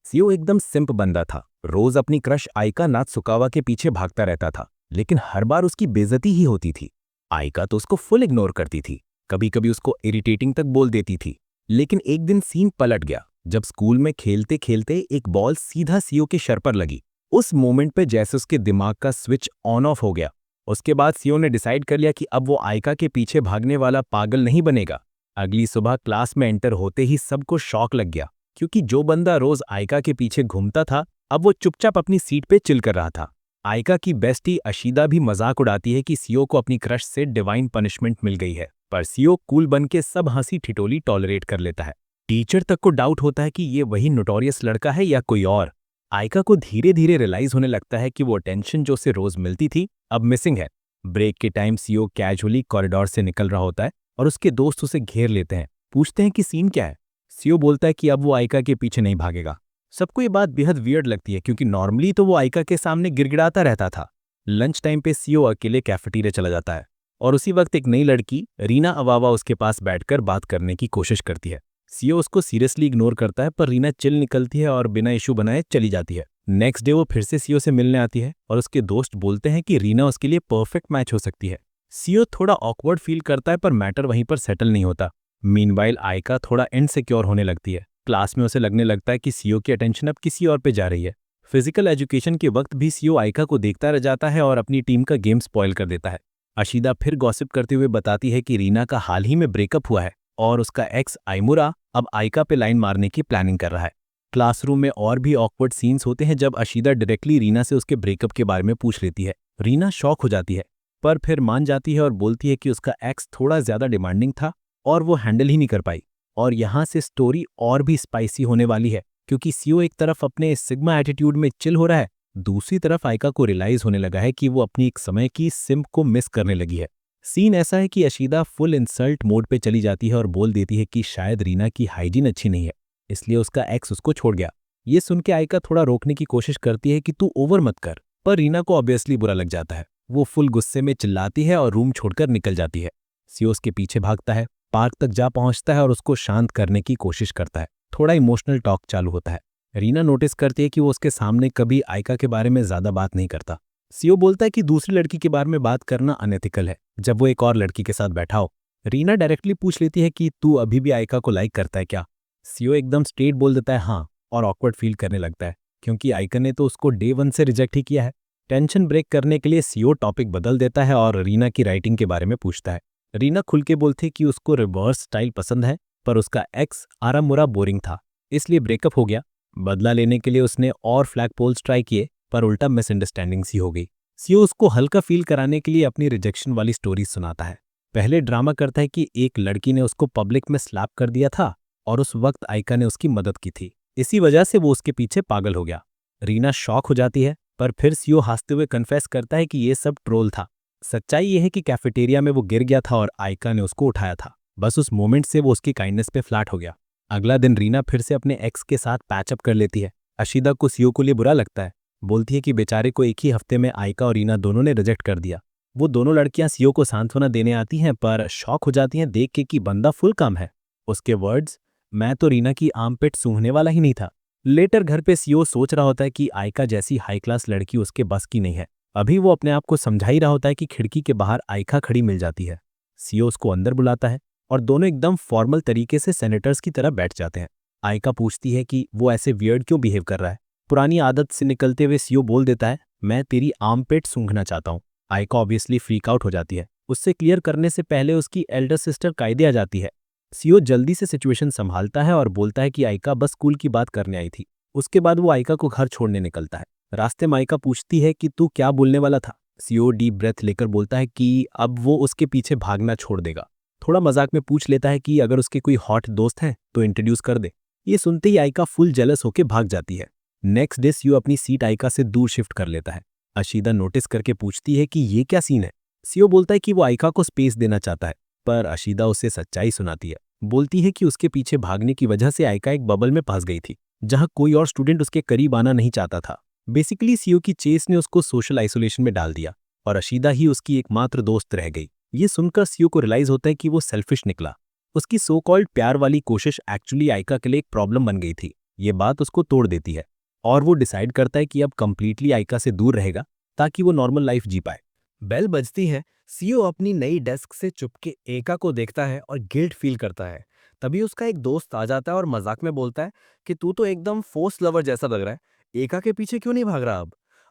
CO एकदम सिंप बंदा था। रोज अपनी क्रश आइका नात्सुकावा के पीछे भागता रहता था, लेकिन हर बार उसकी बेइज्जती ही होती थी। आइका तो उसको फुल इग्नोर करती थी, कभी कभी उसको इरिटेटिंग तक बोल देती थी। लेकिन एक दिन सीन पलट गया जब स्कूल में खेलते खेलते एक बॉल सीधा सीओ के सर पर लगी। उस मोमेंट पे जैसे उसके दिमाग का स्विच ऑन ऑफ हो गया। उसके बाद सीओ ने डिसाइड कर लिया कि अब वो आइका के पीछे भागने वाला पागल नहीं बनेगा। अगली सुबह क्लास में एंटर होते ही सबको शॉक लग गया, क्योंकि जो बंदा रोज आइका के पीछे घूमता था अब वो चुपचाप अपनी सीट पे चिल कर रहा था। आइका की बेस्टी अशीदा भी मजाक उड़ाती है कि सीओ को अपनी क्रश से डिवाइन पनिशमेंट मिल गई है, पर सीओ कूल बन के सब हंसी ठिठोली टॉलरेट कर लेता है। टीचर तक को डाउट होता है कि ये वही नोटोरियस लड़का है या कोई और। आइका को धीरे धीरे रियलाइज होने लगता है कि वो अटेंशन जो उसे रोज मिलती थी अब मिसिंग है। ब्रेक के टाइम सीओ कैजुअली कॉरिडोर से निकल रहा होता है और उसके दोस्त उसे घेर लेते हैं, पूछते हैं कि सीन क्या है। सीओ बोलता है कि अब वो आइका के पीछे नहीं भागेगा। सबको ये बात बेहद वियर्ड लगती है, क्योंकि नॉर्मली तो वो आइका के सामने गिड़गिड़ाता रहता था। लंच टाइम पे सीओ अकेले कैफेटेरिया चला जाता है और उसी वक्त एक नई लड़की रीना अवावा उसके पास बैठकर बात करने की कोशिश करती है। सीओ उसको सीरियसली इग्नोर करता है, पर रीना चिल निकलती है और बिना इशू बनाए चली जाती है। नेक्स्ट डे वो फिर से सीओ से मिलने आती है और उसके दोस्त बोलते हैं कि रीना उसके लिए परफेक्ट मैच हो सकती है। सीओ थोड़ा ऑकवर्ड फील करता है, पर मैटर वहीं पर सेटल नहीं होता। मीनवाइल आइका थोड़ा इनसिक्योर होने लगती है। क्लास में उसे लगने लगता है कि सीओ की अटेंशन अब किसी और पे जा रही है। फिजिकल एजुकेशन के वक्त भी सीओ आइका को देखता रह जाता है और अपनी टीम का गेम स्पॉइल कर देता है। अशीदा फिर गॉसिप करते हुए बताती है कि रीना का हाल ही में ब्रेकअप हुआ है और उसका एक्स आइमुरा अब आइका पे लाइन मारने की प्लानिंग कर रहा है। क्लासरूम में और भी ऑकवर्ड सीन्स होते हैं जब अशीदा डायरेक्टली रीना से उसके ब्रेकअप के बारे में पूछ लेती है। रीना शॉक हो जाती है, पर फिर मान जाती है और बोलती है कि उसका एक्स थोड़ा ज्यादा डिमांडिंग था और वो हैंडल ही नहीं कर पाई। और यहाँ से स्टोरी और भी स्पाइसी होने वाली है, क्योंकि सीओ एक तरफ अपने सिग्मा एटीट्यूड में चिल हो रहा है, दूसरी तरफ आइका को रियलाइज होने लगा है कि वो अपनी एक समय की सिम्प को मिस करने लगी है। सीन ऐसा है कि अशीदा फुल इंसल्ट मोड पे चली जाती है और बोल देती है कि शायद रीना की हाइजीन अच्छी नहीं है, इसलिए उसका एक्स उसको छोड़ गया। ये सुन के आइका थोड़ा रोकने की कोशिश करती है कि तू ओवर मत कर, पर रीना को ऑब्वियसली बुरा लग जाता है। वो फुल गुस्से में चिल्लाती है और रूम छोड़कर निकल जाती है। सीओ उसके पीछे भागता है, पार्क तक जा पहुंचता है और उसको शांत करने की कोशिश करता है। थोड़ा इमोशनल टॉक चालू होता है। रीना नोटिस करती है कि वो उसके सामने कभी आइका के बारे में ज्यादा बात नहीं करता। सीओ बोलता है कि दूसरी लड़की के बारे में बात करना अनएथिकल है जब वो एक और लड़की के साथ बैठा हो। रीना डायरेक्टली पूछ लेती है कि तू अभी भी आइका को लाइक करता है क्या। सीओ एकदम स्ट्रेट बोल देता है हाँ, और ऑकवर्ड फील करने लगता है, क्योंकि आइका ने तो उसको डे 1 से रिजेक्ट ही किया है। टेंशन ब्रेक करने के लिए सीओ टॉपिक बदल देता है और रीना की राइटिंग के बारे में पूछता है। रीना खुल के बोलती है कि उसको रिवर्स स्टाइल पसंद है, पर उसका एक्स आरामुरा बोरिंग था, इसलिए ब्रेकअप हो गया। बदला लेने के लिए उसने और फ्लैग पोल्स ट्राई किए, पर उल्टा मिसअंडरस्टैंडिंग सी हो गई। सीओ उसको हल्का फील कराने के लिए अपनी रिजेक्शन वाली स्टोरी सुनाता है। पहले ड्रामा करता है कि एक लड़की ने उसको पब्लिक में स्लैप कर दिया था और उस वक्त आइका ने उसकी मदद की थी, इसी वजह से वो उसके पीछे पागल हो गया। रीना शॉक हो जाती है, पर फिर सीओ हंसते हुए कन्फेस करता है कि ये सब ट्रोल था। सच्चाई ये है कि कैफेटेरिया में वो गिर गया था और आइका ने उसको उठाया था। बस उस मोमेंट से वो उसकी काइंडनेस पे फ्लैट हो गया। अगला दिन रीना फिर से अपने एक्स के साथ पैचअप कर लेती है। अशीदा को सीओ को लिए बुरा लगता है, बोलती है कि बेचारे को एक ही हफ्ते में आइका और रीना दोनों ने रिजेक्ट कर दिया। वो दोनों लड़कियां सीओ को सांत्वना देने आती हैं, पर शॉक हो जाती हैं देख के कि बंदा फुल काम है। उसके वर्ड्स, मैं तो रीना की आर्मपिट सूंघने वाला ही नहीं था। लेटर घर पे सीओ सोच रहा होता है कि आइका जैसी हाई क्लास लड़की उसके बस की नहीं है। अभी वो अपने आप को समझा ही रहा होता है कि खिड़की के बाहर आइका खड़ी मिल जाती है। सीओ उसको अंदर बुलाता है और दोनों एकदम फॉर्मल तरीके से सेनेटर्स की तरह बैठ जाते हैं। आइका पूछती है कि वो ऐसे वियर्ड क्यों बिहेव कर रहा है। पुरानी आदत से निकलते हुए सीओ बोल देता है, मैं तेरी आर्मपिट सूंघना चाहता हूँ। आइका ऑब्वियसली फ्रीक आउट हो जाती है। उससे क्लियर करने से पहले उसकी एल्डर सिस्टर कायदे आ जाती है। सीओ जल्दी से सिचुएशन संभालता है और बोलता है कि आइका बस स्कूल की बात करने आई थी। उसके बाद वो आइका को घर छोड़ने निकलता है। रास्ते में आइका पूछती है कि तू क्या बोलने वाला था। सीओ डीप ब्रेथ लेकर बोलता है कि अब वो उसके पीछे भागना छोड़ देगा। थोड़ा मजाक में पूछ लेता है कि अगर उसके कोई हॉट दोस्त हैं तो इंट्रोड्यूस कर दे। ये सुनते ही आइका फुल जेलस होकर भाग जाती है। नेक्स्ट डे सीओ अपनी सीट आइका से दूर शिफ्ट कर लेता है। अशीदा नोटिस करके पूछती है कि ये क्या सीन है। सीओ बोलता है कि वो आइका को स्पेस देना चाहता है, पर अशीदा उसे सच्चाई सुनाती है। बोलती है कि उसके पीछे भागने की वजह से आइका एक बबल में फंस गई थी, जहां कोई और स्टूडेंट उसके करीब आना नहीं चाहता था। बेसिकली सीओ की चेस ने उसको सोशल आइसोलेशन में डाल दिया और अशीदा ही उसकी एकमात्र दोस्त रह गई। ये सुनकर सीओ को रियलाइज होता है कि वो सेल्फिश निकला। उसकी सो कॉल्ड प्यार वाली कोशिश एक्चुअली आइका के लिए एक प्रॉब्लम बन गई थी। ये बात उसको तोड़ देती है और वो डिसाइड करता है कि अब कंप्लीटली आइका से दूर रहेगा ताकि वो नॉर्मल लाइफ जी पाए। बेल बजती है। सीईओ अपनी नई डेस्क से चुपके एका को देखता है और गिल्ट फील करता है। तभी उसका एक दोस्त आ जाता है और मजाक में बोलता है कि तू तो एकदम फोर्स लवर जैसा लग रहा है, एका के पीछे क्यों नहीं भाग रहा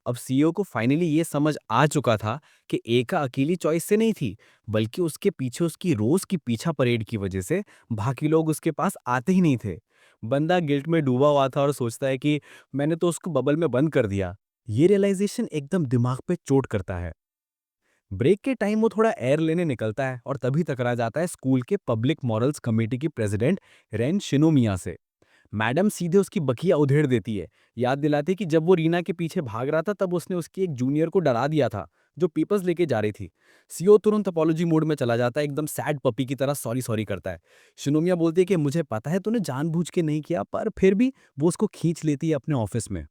अब सीईओ को फाइनली ये समझ आ चुका था कि एका अकेली चॉइस से नहीं थी, बल्कि उसके पीछे उसकी रोज की पीछा परेड की वजह से बाकी लोग उसके पास आते ही नहीं थे। बंदा गिल्ट में डूबा हुआ था और सोचता है कि मैंने तो उसको बबल में बंद कर दिया। ये रियलाइजेशन एकदम दिमाग पे चोट करता है। ब्रेक के टाइम वो थोड़ा एयर लेने निकलता है और तभी टकरा जाता है स्कूल के पब्लिक मॉरल्स कमेटी की प्रेसिडेंट रेन शिनोमिया से। मैडम सीधे उसकी बखिया उधेड़ देती है, याद दिलाती है कि जब वो रीना के पीछे भाग रहा था तब उसने उसकी एक जूनियर को डरा दिया था जो पेपर्स लेके जा रही थी। सीओ तुरंत अपॉलॉजी मोड में चला जाता है, एकदम सैड पपी की तरह सॉरी सॉरी करता है। शिनोमिया बोलती है कि मुझे पता है तूने जानबूझ के नहीं किया, पर फिर भी वो उसको खींच लेती है अपने ऑफिस में।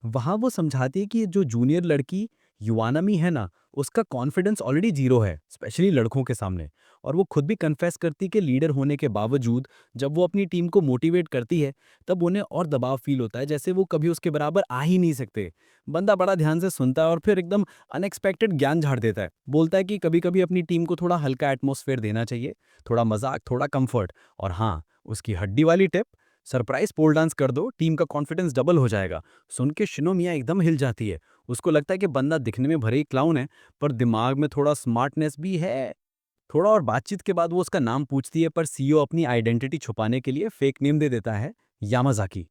वहाँ वो समझाती है कि ये जो जूनियर लड़की युवानमी है ना, उसका कॉन्फिडेंस ऑलरेडी जीरो है, स्पेशली लड़कों के सामने। और वो खुद भी कन्फेस करती कि लीडर होने के बावजूद जब वो अपनी टीम को मोटिवेट करती है, तब उन्हें और दबाव फील होता है, जैसे वो कभी उसके बराबर आ ही नहीं सकते। बंदा बड़ा ध्यान से सुनता है और फिर एकदम अनएक्सपेक्टेड ज्ञान झाड़ देता है। बोलता है कि कभी-कभी अपनी टीम को थोड़ा हल्का एटमॉस्फेयर देना चाहिए, थोड़ा मजाक, थोड़ा कंफर्ट। और हाँ, उसकी हड्डी वाली टिप, सरप्राइज पोल डांस कर दो, टीम का कॉन्फिडेंस डबल हो जाएगा। सुन के शिनोमिया एकदम हिल जाती है। उसको लगता है कि बंदा दिखने में भले ही क्लाउन है, पर दिमाग में थोड़ा स्मार्टनेस भी है। थोड़ा और बातचीत के बाद वो उसका नाम पूछती है, पर सीईओ अपनी आइडेंटिटी छुपाने के लिए फेक नेम दे देता है, यामाज़ाकी।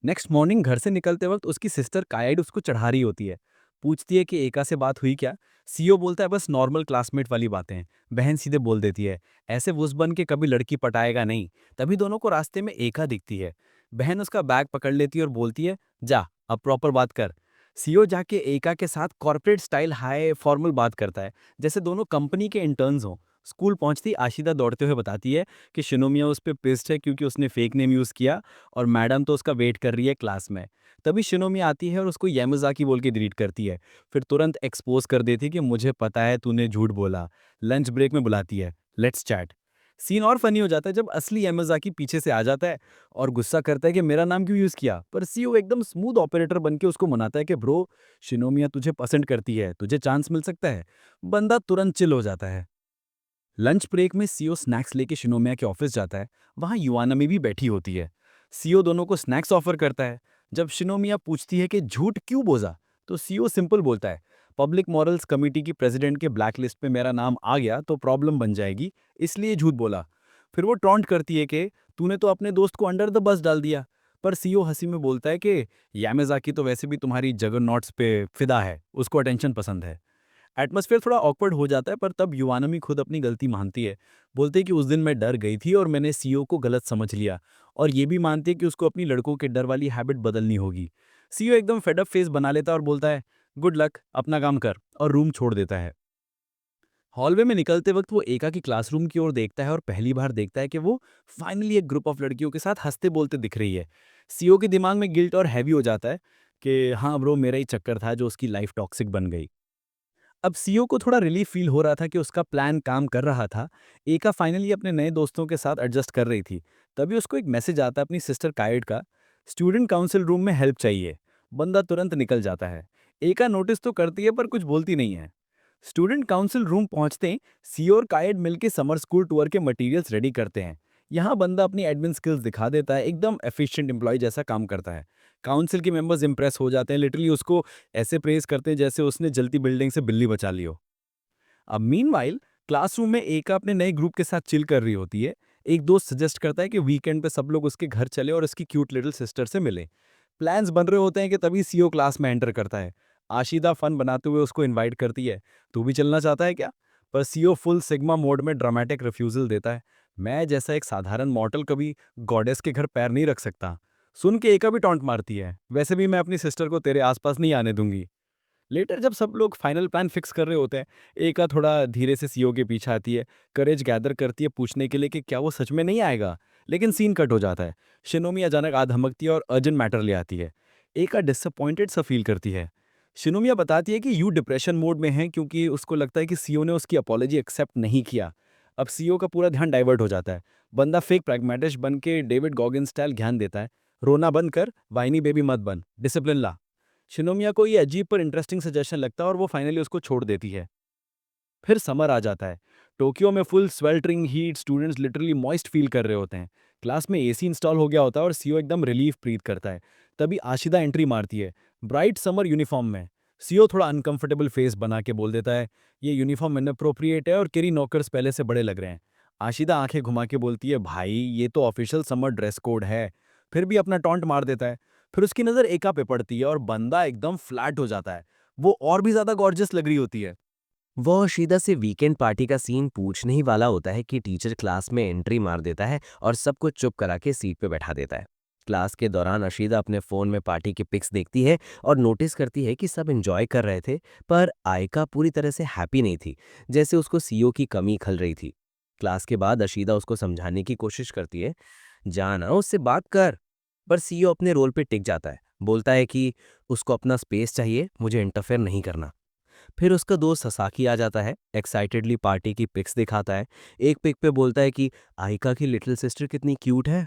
नेक्स्ट मॉर्निंग घर से निकलते वक्त उसकी सिस्टर कायाइड उसको चढ़ा रही होती है। पूछती है कि एका से बात हुई क्या। सीईओ बोलता है बस नॉर्मल क्लासमेट वाली बातें। बहन सीधे बोल देती है, ऐसे वुस बन के कभी लड़की पटाएगा नहीं। तभी दोनों को रास्ते में एका दिखती है। बहन उसका बैग पकड़ लेती है और बोलती है, जा अब प्रॉपर बात कर। सीईओ जाके एका के साथ कॉर्पोरेट स्टाइल हाई फॉर्मल बात करता है, जैसे दोनों कंपनी के इंटर्न्स हों। स्कूल पहुंचती आशिदा दौड़ते हुए बताती है कि शिनोमिया उस पर पिस्ड है क्योंकि उसने फेक नेम यूज़ किया, और मैडम तो उसका वेट कर रही है क्लास में। तभी शिनोमी आती है और उसको यामाज़ाकी बोल के डिलीट करती है। फिर तुरंत एक्सपोज कर देती है कि मुझे पता है तूने झूठ बोला। लंच ब्रेक में बुलाती है, लेट्स चैट। सीन और फनी हो जाता है जब असली यामाज़ाकी पीछे से आ जाता है और गुस्सा करता है कि मेरा नाम क्यों यूज़ किया, पर सीईओ एकदम स्मूथ ऑपरेटर बन के उसको मनाता है कि ब्रो, शिनोमिया तुझे पसंद करती है, तुझे चांस मिल सकता है। बंदा तुरंत चिल हो जाता है। लंच ब्रेक में सीईओ स्नैक्स लेके शिनोमिया के ऑफिस जाता है। वहाँ युआनमी भी बैठी होती है। सीईओ दोनों को स्नैक्स ऑफर करता है। जब शिनोमिया पूछती है कि झूठ क्यों बोला, तो सीईओ सिंपल बोलता है, पब्लिक मॉरल्स कमेटी की प्रेसिडेंट के ब्लैक लिस्ट पे मेरा नाम आ गया तो प्रॉब्लम बन जाएगी, इसलिए झूठ बोला। फिर वो टॉन्ट करती है कि तूने तो अपने दोस्त को अंडर द बस डाल दिया। पर सीईओ हंसी में बोलता है कि यामेज़ाकी तो वैसे भी तुम्हारी जगरनॉट्स पे फिदा है, उसको अटेंशन पसंद है। एटमॉस्फेयर थोड़ा ऑकवर्ड हो जाता है, पर तब युवानमी खुद अपनी गलती मानती है। बोलते हैं कि उस दिन मैं डर गई थी और मैंने सीईओ को गलत समझ लिया, और ये भी मानती है कि उसको अपनी लड़कों के डर वाली हैबिट बदलनी होगी। सीईओ एकदम फेडअप फेस बना लेता है और बोलता है, गुड लक, अपना काम कर, और रूम छोड़ देता है। हॉलवे में निकलते वक्त वो एका की क्लासरूम की ओर देखता है और पहली बार देखता है कि वो फाइनली एक ग्रुप ऑफ लड़कियों के साथ हंसते बोलते दिख रही है। सीईओ के दिमाग में गिल्ट और हैवी हो जाता है कि हाँ ब्रो, मेरा ही चक्कर था जो उसकी लाइफ टॉक्सिक बन गई। अब सीईओ को थोड़ा रिलीफ फील हो रहा था कि उसका प्लान काम कर रहा था। एका फाइनली अपने नए दोस्तों के साथ एडजस्ट कर रही थी। तभी उसको एक मैसेज आता है अपनी सिस्टर काइड का, स्टूडेंट काउंसिल रूम में हेल्प चाहिए। बंदा तुरंत निकल जाता है। एका नोटिस तो करती है पर कुछ बोलती नहीं है। स्टूडेंट काउंसिल रूम पहुंचते ही सीईओ और काइड मिलकर समर स्कूल टूर के मटेरियल्स रेडी करते हैं। यहाँ बंदा अपनी एडमिन स्किल्स दिखा देता है, एकदम एफिशिएंट एम्प्लॉय जैसा काम करता है। काउंसिल के मेंबर्स इंप्रेस हो जाते हैं, लिटरली उसको ऐसे प्रेज करते हैं जैसे उसने जलती बिल्डिंग से बिल्ली बचा ली हो। अब मीनवाइल क्लासरूम में एका अपने नए ग्रुप के साथ चिल कर रही होती है। एक दोस्त सजेस्ट करता है कि वीकेंड पे सब लोग उसके घर चले और उसकी क्यूट लिटिल सिस्टर से मिले। प्लान्स बन रहे होते हैं कि तभी सीईओ क्लास में एंटर करता है। आशिदा फन बनाते हुए उसको इनवाइट करती है, तू भी चलना चाहता है क्या? पर सीईओ फुल सिग्मा मोड में ड्रामेटिक रिफ्यूजल देता है। मैं जैसा एक साधारण मॉर्टल कभी गॉडेस के घर पैर नहीं रख सकता। सुन के एका भी टॉन्ट मारती है, वैसे भी मैं अपनी सिस्टर को तेरे आसपास नहीं आने दूंगी। लेटर जब सब लोग फाइनल प्लान फिक्स कर रहे होते हैं, एका थोड़ा धीरे से सीईओ के पीछे आती है, करेज गैदर करती है पूछने के लिए कि क्या वो सच में नहीं आएगा। लेकिन सीन कट हो जाता है। शिनोमी अचानक आ धमकती है और अर्जेंट मैटर ले आती है। एका डिसअपॉइंटेड सा फील करती है। शिनोमिया बताती है कि यू डिप्रेशन मोड में है क्योंकि उसको लगता है कि सीईओ ने उसकी अपॉलॉजी एक्सेप्ट नहीं किया। अब सीईओ का पूरा ध्यान डाइवर्ट हो जाता है। बंदा फेक प्रैग्मेटिस्ट बन के डेविड गॉगिन स्टाइल ज्ञान देता है, रोना बंद कर, वाइनी बेबी मत बन, डिसिप्लिन ला। शिनोमिया को ये अजीब पर इंटरेस्टिंग सजेशन लगता है और वो फाइनली उसको छोड़ देती है। फिर समर आ जाता है। टोक्यो में full sweltering heat, students literally moist feel कर रहे होते हैं। क्लास में एसी इंस्टॉल हो गया होता है और सीओ एकदम रिलीफ ब्रीथ करता है। तभी आशिदा एंट्री मारती है, ब्राइट समर यूनिफॉर्म में। सीओ थोड़ा अनकंफर्टेबल फेस बना के बोल देता है, ये यूनिफॉर्म इनअप्रोप्रिएट है और केरी नॉकर्स पहले से बड़े लग रहे हैं। आशिदा आंखें घुमा के बोलती है, भाई ये तो ऑफिशियल समर ड्रेस कोड है। फिर भी अपना टॉन्ट मार देता है। फिर उसकी नज़र एका पे पड़ती है और बंदा एकदम फ्लैट हो जाता है। वो और भी ज़्यादा गॉर्जियस लग रही होती है। वो अशीदा से वीकेंड पार्टी का सीन पूछने ही वाला होता है कि टीचर क्लास में एंट्री मार देता है और सबको चुप करा के सीट पे बैठा देता है। क्लास के दौरान अशीदा अपने फ़ोन में पार्टी की पिक्स देखती है और नोटिस करती है कि सब एंजॉय कर रहे थे, पर आयका पूरी तरह से हैप्पी नहीं थी, जैसे उसको सीओ की कमी खल रही थी। क्लास के बाद अशीदा उसको समझाने की कोशिश करती है, जाना उससे बात कर, पर सीओ अपने रोल पे टिक जाता है। बोलता है कि उसको अपना स्पेस चाहिए, मुझे इंटरफेयर नहीं करना। फिर उसका दोस्त ससाकी आ जाता है, एक्साइटेडली पार्टी की पिक्स दिखाता है। एक पिक पे बोलता है कि आइका की लिटिल सिस्टर कितनी क्यूट है।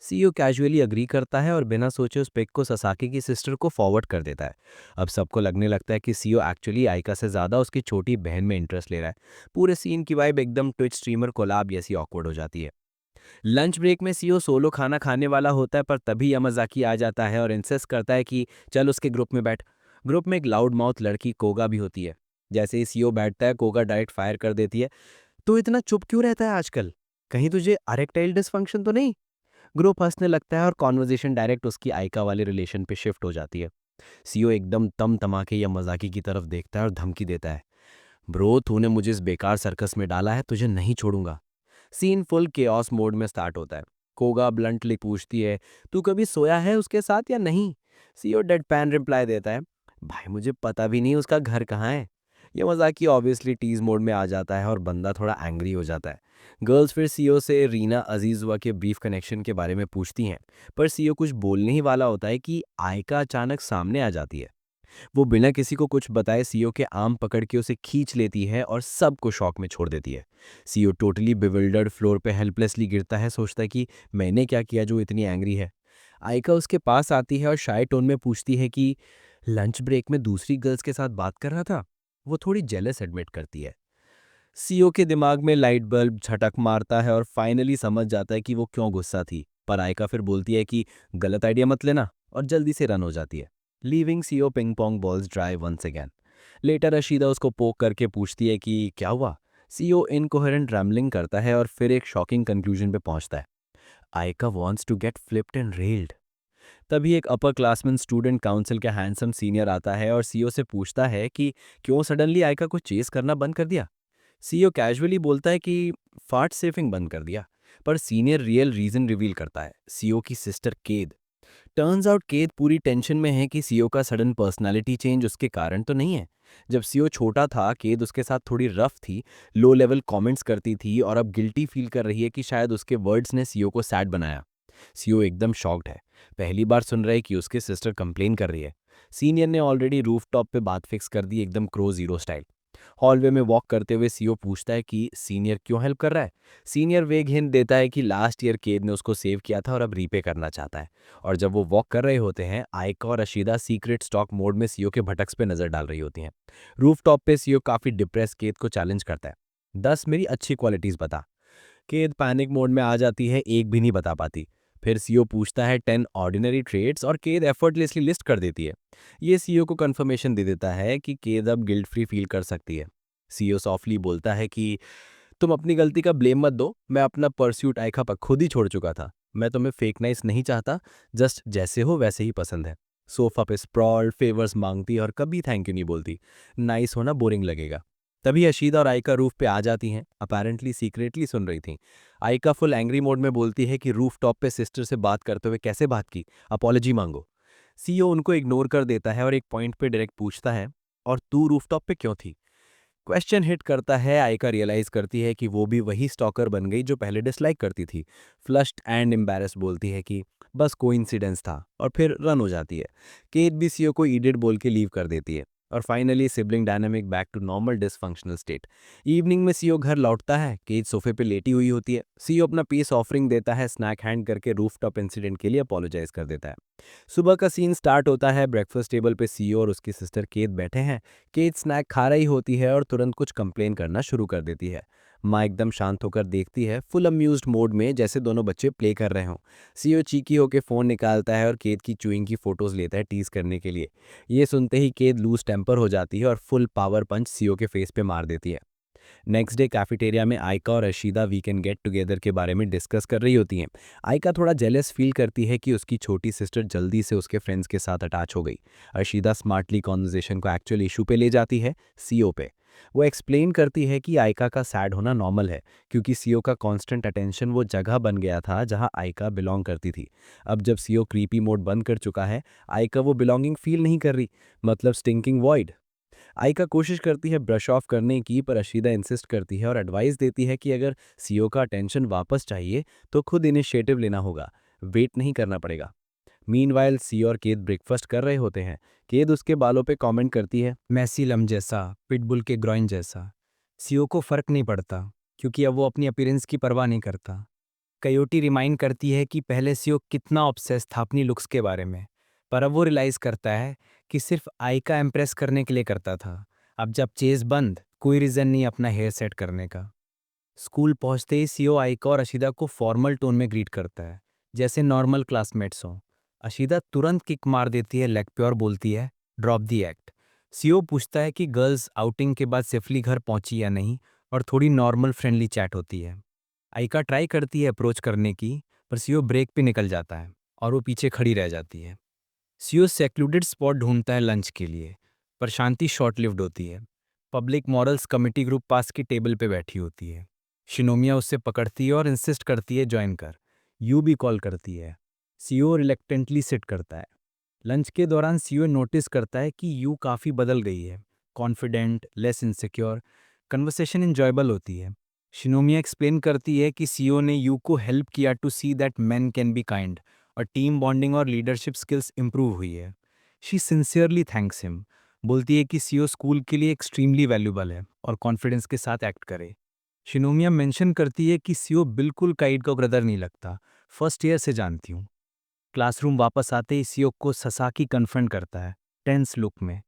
सीईओ कैजुअली अग्री करता है और बिना सोचे उस पिक को ससाकी की सिस्टर को फॉरवर्ड कर देता है। अब सबको लगने लगता है कि सीईओ एक्चुअली आइका से ज़्यादा उसकी छोटी बहन में इंटरेस्ट ले रहा है। पूरे सीन की वाइब एकदम ट्विच स्ट्रीमर कोलाब जैसी ऑकवर्ड हो जाती है। लंच ब्रेक में सीईओ सोलो खाना खाने वाला होता है, पर तभी यामाज़ाकी आ जाता है और इंसिस्ट करता है कि चल उसके ग्रुप में बैठ। ग्रुप में एक लाउड माउथ लड़की कोगा भी होती है। जैसे ही सीईओ बैठता है, कोगा डायरेक्ट फायर कर देती है, तू इतना चुप क्यों रहता है आजकल? कहीं तुझे अरेक्टाइल डिसफंक्शन तो नहीं? ग्रुप हंसने लगता है और कॉन्वर्जेशन डायरेक्ट उसकी आइका वाले रिलेशन पे शिफ्ट हो जाती है। सीईओ एकदम तम तमाके या मजाकी की तरफ देखता है और धमकी देता है, ब्रो तूने मुझे इस बेकार सर्कस में डाला है, तुझे नहीं छोड़ूंगा। सीन फुल केओस मोड में स्टार्ट होता है। कोगा ब्लंटली पूछती है, तू कभी सोया है उसके साथ या नहीं? सीओ डेडपैन रिप्लाई देता है, भाई मुझे पता भी नहीं उसका घर कहाँ है। ये मजाकी ऑब्वियसली टीज मोड में आ जाता है और बंदा थोड़ा एंग्री हो जाता है। गर्ल्स फिर सीओ से रीना अजीजुआ के ब्रीफ कनेक्शन के बारे में पूछती हैं, पर सीओ कुछ बोलने ही वाला होता है कि आयका अचानक सामने आ जाती है। वो बिना किसी को कुछ बताए सीईओ के आर्म पकड़ के उसे खींच लेती है और सबको शॉक में छोड़ देती है। सीईओ टोटली बिविल्डर्ड फ्लोर पे हेल्पलेसली गिरता है, सोचता है कि मैंने क्या किया जो इतनी एंग्री है। आयका उसके पास आती है और शाय टोन में पूछती है कि लंच ब्रेक में दूसरी गर्ल्स के साथ बात कर रहा था। वो थोड़ी जेलस एडमिट करती है। सीईओ के दिमाग में लाइट बल्ब झटक मारता है और फाइनली समझ जाता है कि वो क्यों गुस्सा थी, पर आयका फिर बोलती है कि गलत आइडिया मत लेना और जल्दी से रन हो जाती है, leaving CEO ping pong balls dry once again. Later Ashida उसको पोक करके पूछती है कि क्या हुआ। सीईओ इनकोहेरेंट रैम्बलिंग करता है और फिर एक शॉकिंग कंक्लूजन पे पहुंचता है, Aika wants to get flipped and railed. तभी एक अपर क्लासमैन स्टूडेंट काउंसिल का हैंडसम सीनियर आता है और सीईओ से पूछता है कि क्यों सडनली आयका को चेस करना बंद कर दिया। सीईओ कैजुअली बोलता है कि फाट सेफिंग बंद कर दिया, पर सीनियर रियल रीजन रिवील करता है, सीईओ की सिस्टर केद। टर्न्स आउट केद पूरी टेंशन में है कि सीईओ का सडन पर्सनालिटी चेंज उसके कारण तो नहीं है। जब सीईओ छोटा था, केद उसके साथ थोड़ी रफ थी, लो लेवल कमेंट्स करती थी और अब गिल्टी फील कर रही है कि शायद उसके वर्ड्स ने सीईओ को सैड बनाया। सीईओ एकदम शॉक्ड है, पहली बार सुन रहा है कि उसकी सिस्टर कंप्लेन कर रही है। सीनियर ने ऑलरेडी रूफटॉप पे बात फिक्स कर दी, एकदम क्रो जीरो स्टाइल। हॉलवे में वॉक करते हुए सीईओ पूछता है कि सीनियर क्यों हेल्प कर रहा है। सीनियर वेग हिंट देता है कि लास्ट ईयर केद ने उसको सेव किया था और अब रीपे करना चाहता है। और जब वो वॉक कर रहे होते हैं, आयका और अशीदा सीक्रेट स्टॉक मोड में सीईओ के भटक्स पे नजर डाल रही होती हैं। रूफटॉप पे सीईओ काफी डिप्रेस केद को चैलेंज करता है, 10 मेरी अच्छी क्वालिटीज बता। केद पैनिक मोड में आ जाती है, एक भी नहीं बता पाती। फिर सीईओ पूछता है 10 ऑर्डिनरी ट्रेड्स और केद एफर्टलेसली लिस्ट कर देती है। ये सीईओ को कंफर्मेशन दे देता है कि केद अब गिल्ट फ्री फील कर सकती है। सीईओ सॉफ्टली बोलता है कि तुम अपनी गलती का ब्लेम मत दो, मैं अपना परस्यूट आइका पर खुद ही छोड़ चुका था। मैं तुम्हें फेक नाइस नहीं चाहता, जस्ट जैसे हो वैसे ही पसंद है। सोफा पे स्प्रॉल्ड फेवर्स मांगती और कभी थैंक यू नहीं बोलती, नाइस होना बोरिंग लगेगा। तभी अशीदा और आयका रूफ पे आ जाती हैं, अपेरेंटली सीक्रेटली सुन रही थीं। आयका फुल एंग्री मोड में बोलती है कि रूफ टॉप पे सिस्टर से बात करते हुए कैसे बात की, अपॉलॉजी मांगो। सीईओ उनको इग्नोर कर देता है और एक पॉइंट पे डायरेक्ट पूछता है, और तू रूफटॉप पे क्यों थी? क्वेश्चन हिट करता है, आयका रियलाइज करती है कि वो भी वही स्टॉकर बन गई जो पहले डिसलाइक करती थी। फ्लश्ड एंड एम्बैरेस बोलती है कि बस कोइंसिडेंस था और फिर रन हो जाती है। केट भी सीईओ को ईडियट बोल के लीव कर देती है और finally sibling dynamic back to normal dysfunctional state. Evening में सीओ घर लौटता है, केट सोफे पे लेटी हुई होती है। सीओ अपना पीस ऑफरिंग देता है, स्नैक हैंड करके रूफटॉप इंसिडेंट के लिए अपोलोजाइज कर देता है। सुबह का सीन स्टार्ट होता है। ब्रेकफास्ट टेबल पे सीओ और उसकी सिस्टर केत बैठे हैं। केत स्नैक खा रही होती है और तुरंत कुछ कंप्लेन करना शुरू कर देती है। माँ एकदम शांत होकर देखती है, फुल अम्यूज्ड मोड में, जैसे दोनों बच्चे प्ले कर रहे हों। सीओ चीकी होकर फ़ोन निकालता है और केत की चूइंग की फ़ोटोज़ लेता है टीज़ करने के लिए। ये सुनते ही केत लूज टेम्पर हो जाती है और फुल पावर पंच सीओ के फेस पे मार देती है। नेक्स्ट डे कैफेटेरिया में आयका और अर्शिदा वीकेंड गेट टुगेदर के बारे में डिस्कस कर रही होती हैं। आयका थोड़ा जेलस फील करती है कि उसकी छोटी सिस्टर जल्दी से उसके फ्रेंड्स के साथ अटैच हो गई। अर्शिदा स्मार्टली कॉन्वर्जेशन को एक्चुअल इशू पे ले जाती है, सीओ पे। वो एक्सप्लेन करती है कि आयका का सैड होना नॉर्मल है, क्योंकि सीओ का कांस्टेंट अटेंशन वो जगह बन गया था जहां आयका बिलोंग करती थी। अब जब सीओ क्रीपी मोड बंद कर चुका है, आयका वो बिलोंगिंग फील नहीं कर रही, मतलब स्टिंकिंग वॉइड। आयका कोशिश करती है ब्रश ऑफ करने की, पर अशीदा इंसिस्ट करती है और एडवाइस देती है कि अगर सीओ का अटेंशन वापस चाहिए तो खुद इनिशिएटिव लेना होगा, वेट नहीं करना पड़ेगा। मीनवाइल सी और केत ब्रेकफास्ट कर रहे होते हैं। केत उसके बालों पे कमेंट करती है, मैसी लम जैसा, पिटबुल के ग्रॉइन जैसा। सीओ को फर्क नहीं पड़ता, क्योंकि अब वो अपनी अपीयरेंस की परवाह नहीं करता। कयोटी रिमाइंड करती है कि पहले सीओ कितना ऑब्सेस था अपनी लुक्स के बारे में, पर अब वो रियलाइज करता है कि सिर्फ आयका इम्प्रेस करने के लिए करता था। अब जब चेज बंद, कोई रीज़न नहीं अपना हेयर सेट करने का। स्कूल पहुंचते ही सीओ आयका और अशीदा को फॉर्मल टोन में ग्रीट करता है, जैसे नॉर्मल क्लासमेट्स हों। अशीदा तुरंत किक मार देती है लेग पे और बोलती है, ड्रॉप दी एक्ट। सीओ पूछता है कि गर्ल्स आउटिंग के बाद सेफली घर पहुंची या नहीं, और थोड़ी नॉर्मल फ्रेंडली चैट होती है। आयका ट्राई करती है अप्रोच करने की, पर सीओ ब्रेक पे निकल जाता है और वो पीछे खड़ी रह जाती है। सीओ सेक्लूडेड स्पॉट ढूंढता है लंच के लिए, पर शांति शॉर्ट लिव्ड होती है। पब्लिक मॉरल्स कमिटी ग्रुप पास की टेबल पे बैठी होती है। शिनोमिया उससे पकड़ती है और इंसिस्ट करती है ज्वाइन कर। यू भी कॉल करती है। सीओ रिलेक्टेंटली सिट करता है। लंच के दौरान सीओ नोटिस करता है कि यू काफ़ी बदल गई है, confident, less insecure. Conversation enjoyable होती है। शिनोमिया एक्सप्लेन करती है कि सीओ ने यू को हेल्प किया to see that man can be kind, और टीम बॉन्डिंग और लीडरशिप स्किल्स इंप्रूव हुई है। She sincerely thanks him. बोलती है कि सीओ स्कूल के लिए एक्सट्रीमली वैल्यूबल है और कॉन्फिडेंस के साथ एक्ट करे। शिनोमिया मेंशन करती है कि सीओ बिल्कुल काइड का ब्रदर नहीं लगता, फर्स्ट ईयर से जानती हूँ। क्लासरूम वापस आते ही सीओ को ससाकी कन्फ्रंट करता है, टेंस लुक में।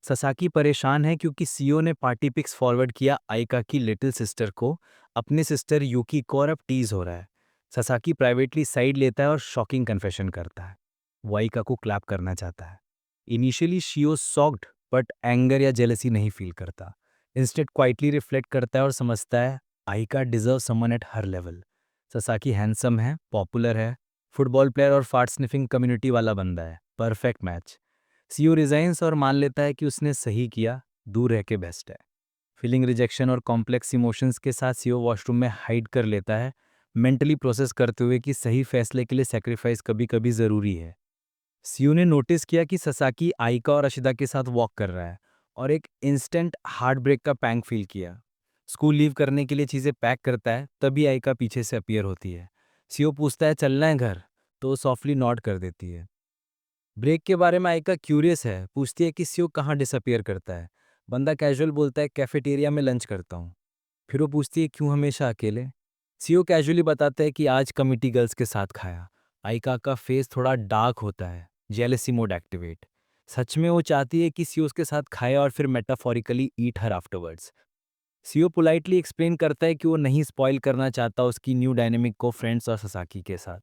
ससाकी परेशान है क्योंकि सीओ ने पार्टी पिक्स फॉरवर्ड किया आयका की लिटिल सिस्टर को, अपने सिस्टर यूकी को, और अब टीज हो रहा है। ससाकी प्राइवेटली साइड लेता है और शॉकिंग कन्फेशन करता है। वो आयका को क्लैप करना चाहता है। Initially Shio shocked, but anger या जेलसी नहीं फील करता। इंस्टेड क्वाइटली रिफ्लेक्ट करता है और समझता है Aika deserve someone at her level. Sasaki handsome है, पॉपुलर है, फुटबॉल प्लेयर और फार्ट स्निफिंग कम्युनिटी वाला बंदा है, परफेक्ट मैच। सीओ रिजाइंस और मान लेता है कि उसने सही किया, दूर रह के बेस्ट है। फीलिंग रिजेक्शन और कॉम्प्लेक्स इमोशंस के साथ सीओ वॉशरूम में हाइड कर लेता है, मेंटली प्रोसेस करते हुए कि सही फैसले के लिए सेक्रीफाइस कभी कभी ज़रूरी है। सीयू ने नोटिस किया कि ससाकी आयका और अशिदा के साथ वॉक कर रहा है, और एक इंस्टेंट हार्ट ब्रेक का पैंग फील किया। स्कूल लीव करने के लिए चीज़ें पैक करता है, तभी आयका पीछे से अपीयर होती है। सीओ पूछता है चलना है घर, तो सॉफ्टली नॉड कर देती है। ब्रेक के बारे में आयका क्यूरियस है, पूछती है कि सीओ कहाँ डिसअपियर करता है। बंदा कैजुअल बोलता है कैफेटेरिया में लंच करता हूँ। फिर वो पूछती है क्यों हमेशा अकेले। सीओ कैजुअली बताता है कि आज कमिटी गर्ल्स के साथ खाया। आयका का फेस थोड़ा डार्क होता है, जेलसी मोड एक्टिवेट। सच में वो चाहती है कि सीओ उसके साथ खाए और फिर मेटाफोरिकली ईट हर आफ्टरवर्ड्स। सीओ पोलाइटली एक्सप्लेन करता है कि वो नहीं स्पॉइल करना चाहता उसकी न्यू डायनेमिक को फ्रेंड्स और ससाकी के साथ।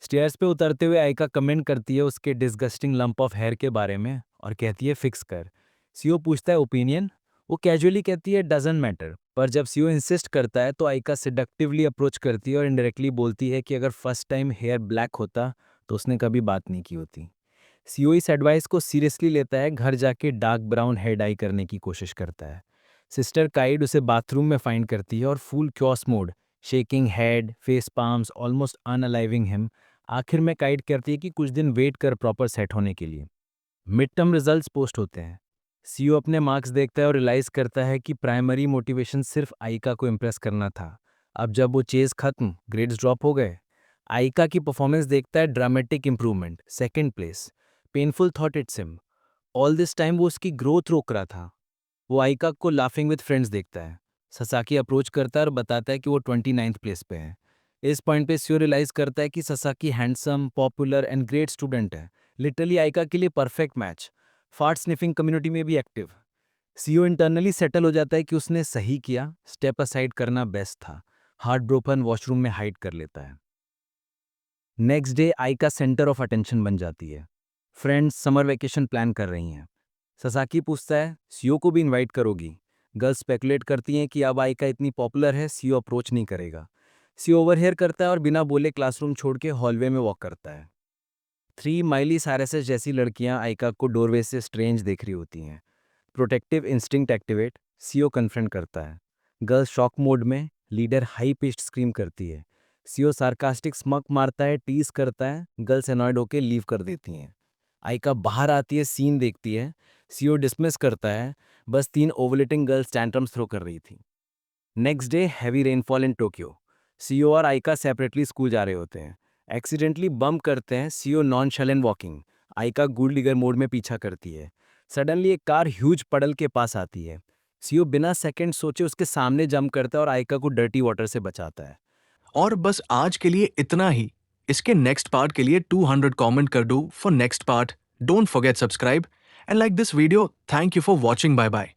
स्टेयर्स पे उतरते हुए आयका कमेंट करती है उसके डिस्गस्टिंग लंप ऑफ हेयर के बारे में और कहती है फिक्स कर। सीओ पूछता है ओपिनियन। वो कैजुअली कहती है डजंट मैटर, पर जब सीओ इंसिस्ट करता है तो आयका सिडक्टिवली अप्रोच करती है और इनडायरेक्टली बोलती है कि अगर फर्स्ट टाइम हेयर ब्लैक होता तो उसने कभी बात नहीं की होती। सीओ इस एडवाइस को सीरियसली लेता है, घर जाके डार्क ब्राउन हेयर डाई करने की कोशिश करता है। सिस्टर काइड उसे बाथरूम में फाइंड करती है और full chaos mode, shaking head, face palms, almost unaliving him. आखिर में काइड करती है कि कुछ दिन वेट कर प्रॉपर सेट होने के लिए। मिड टर्म रिजल्ट्स पोस्ट होते हैं। सीओ अपने मार्क्स देखता है और रियलाइज करता है कि प्राइमरी मोटिवेशन सिर्फ आयका को इम्प्रेस करना था। अब जब वो चेज खत्म, ग्रेड्स ड्रॉप हो गए। आयका की परफॉर्मेंस देखता है, dramatic improvement, second place. Painful thought it's him. All this time वो उसकी ग्रोथ रोक रहा था। वो आइका को लाफिंग विद फ्रेंड्स देखता है। ससाकी अप्रोच करता है और बताता है कि वो 29th प्लेस पे है। इस पॉइंट पे सियो रियलाइज करता है कि Sasaki handsome, popular and great student है। लिटरली आइका के लिए perfect match. Fart sniffing community में भी एक्टिव। सीओ इंटरनली सेटल हो जाता है कि उसने सही किया, स्टेप असाइड करना बेस्ट था। हार्ट ब्रोकन वॉशरूम में हाइड कर लेता है। Next day Aika centre of attention बन जाती है। फ्रेंड्स समर वेकेशन प्लान कर रही हैं। ससाकी पूछता है, सीओ को भी इनवाइट करोगी? गर्ल्स स्पेकुलेट करती हैं कि अब आइका इतनी पॉपुलर है, सीओ अप्रोच नहीं करेगा। सीओ ओवरहियर करता है और बिना बोले क्लासरूम छोड़ के हॉलवे में वॉक करता है। 3 माइली साइरसेस जैसी लड़कियां आइका को डोरवे से स्ट्रेंज देख रही होती हैं। Protective instinct activate, CO confront करता है। गर्ल्स शॉक मोड में, लीडर हाई पिच्ड स्क्रीम करती है। सीओ सार्कास्टिक स्मक मारता है, टीज करता है। गर्ल्स एनॉयड होकर लीव कर देती हैं। आइका बाहर आती है, सीन देखती है। सीओ डिसमिस करता है, बस 3 ओवलेटिंग गर्ल्स टैंट्रम्स थ्रो कर रही थी। Next day heavy rainfall in Tokyo. CO और आइका सेपरेटली स्कूल जा रहे होते हैं। एक्सीडेंटली बम्प करते हैं। CO non शैलेंट walking, आइका good लीगर mode में पीछा करती है। सडनली एक कार ह्यूज पडल के पास आती है। सीओ बिना सेकंड सोचे उसके सामने जंप करता है और आइका को डर्टी वाटर से बचाता है। और बस आज के लिए इतना ही। इसके नेक्स्ट पार्ट के लिए 200 कमेंट कर दो for next part. Don't forget subscribe and like this video. Thank you for watching. Bye bye.